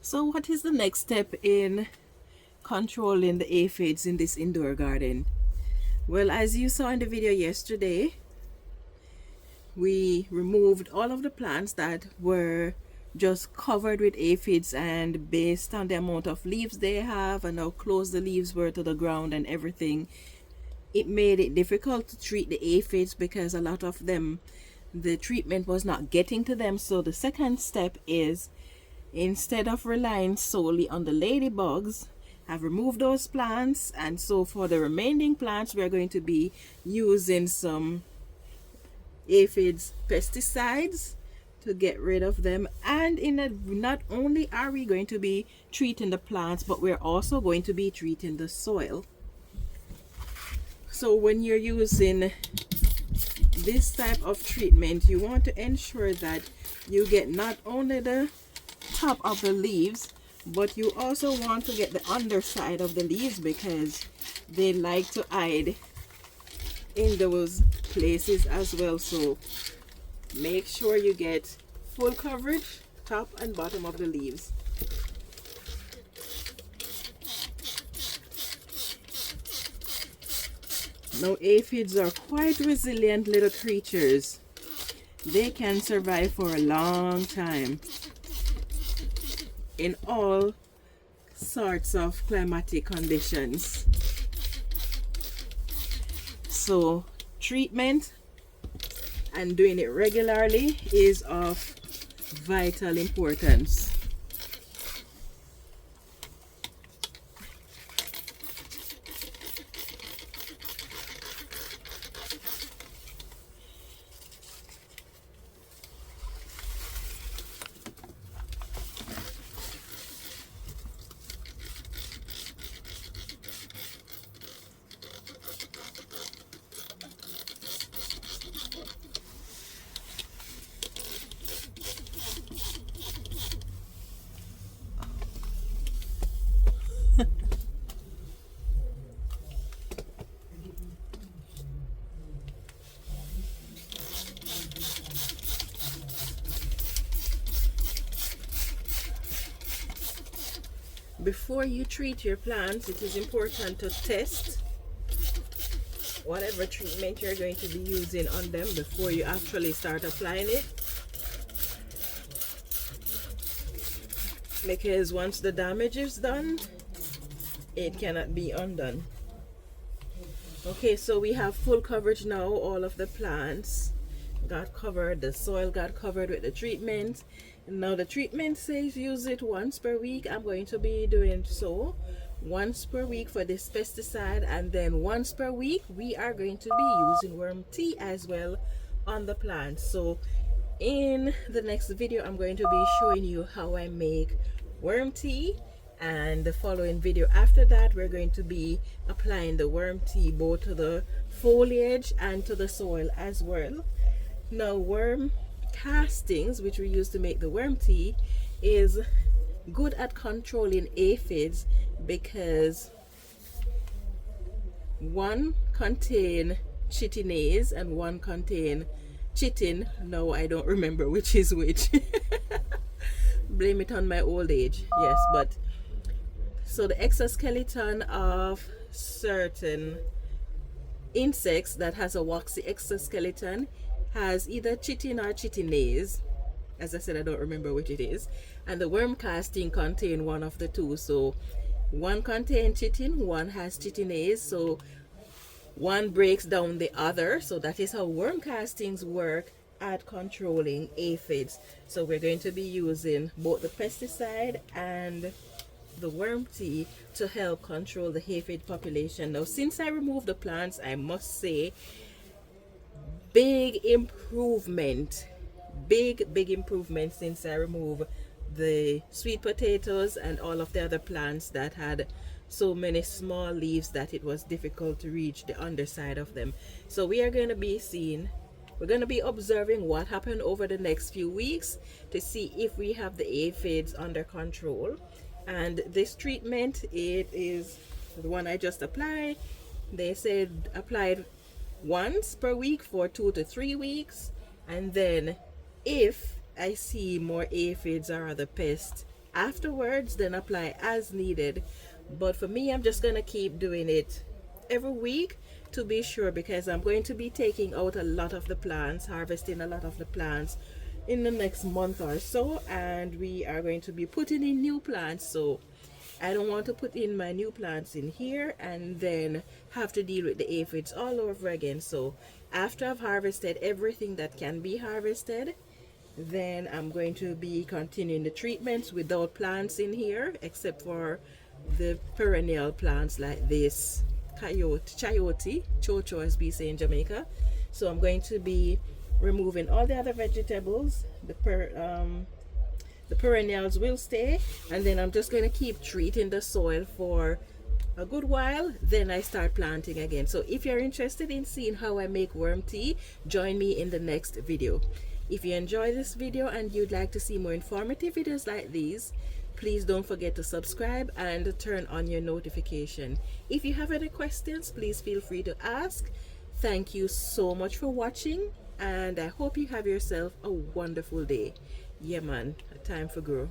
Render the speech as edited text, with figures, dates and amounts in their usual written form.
So what is the next step in controlling the aphids in this indoor garden? Well, as you saw in the video yesterday, we removed all of the plants that were just covered with aphids, and based on the amount of leaves they have and how close the leaves were to the ground and everything, it made it difficult to treat the aphids because a lot of them, the treatment was not getting to them. So the second step is, instead of relying solely on the ladybugs, I've removed those plants, and so for the remaining plants we're going to be using some aphids pesticides to get rid of them. And not only are we going to be treating the plants, but we're also going to be treating the soil. So when you're using this type of treatment, you want to ensure that you get not only the top of the leaves, but you also want to get the underside of the leaves, because they like to hide in those places as well. So make sure you get full coverage, top and bottom of the leaves. Now, aphids are quite resilient little creatures. They can survive for a long time in all sorts of climatic conditions. So treatment and doing it regularly is of vital importance. Before you treat your plants, it is important to test whatever treatment you're going to be using on them before you actually start applying it, because once the damage is done, it cannot be undone. Okay, so we have full coverage now. All of the plants got covered, the soil got covered with the treatment. Now the treatment says use it once per week. I'm going to be doing so once per week for this pesticide, and then once per week we are going to be using worm tea as well on the plants. So in the next video I'm going to be showing you how I make worm tea, and the following video after that we're going to be applying the worm tea both to the foliage and to the soil as well. Now, worm castings, which we use to make the worm tea, is good at controlling aphids because one contain chitinase and one contain chitin. No, I don't remember which is which. Blame it on my old age. Yes, but so the exoskeleton of certain insects that has a waxy exoskeleton has either chitin or chitinase. As I said, I don't remember which it is. And the worm casting contain one of the two. So one contains chitin, one has chitinase. So one breaks down the other. So that is how worm castings work at controlling aphids. So we're going to be using both the pesticide and the worm tea to help control the aphid population. Now, since I removed the plants, I must say big improvement since I removed the sweet potatoes and all of the other plants that had so many small leaves that it was difficult to reach the underside of them. So we are going to be observing what happened over the next few weeks to see if we have the aphids under control. And this treatment, it is the one I just applied. They said applied once per week for 2 to 3 weeks, and then if I see more aphids or other pests afterwards, then apply as needed. But for me, I'm just gonna keep doing it every week to be sure, because I'm going to be taking out a lot of the plants, harvesting a lot of the plants in the next month or so, and we are going to be putting in new plants. So I don't want to put in my new plants in here and then have to deal with the aphids all over again. So after I've harvested everything that can be harvested, then I'm going to be continuing the treatments without plants in here, except for the perennial plants like this chayote, chocho as we say in Jamaica. So I'm going to be removing all the other vegetables. The perennials will stay, and then I'm just going to keep treating the soil for a good while, then I start planting again. So if you're interested in seeing how I make worm tea, join me in the next video. If you enjoy this video and you'd like to see more informative videos like these, please don't forget to subscribe and turn on your notification. If you have any questions, please feel free to ask. Thank you so much for watching, and I hope you have yourself a wonderful day. Yeah man, time for grow.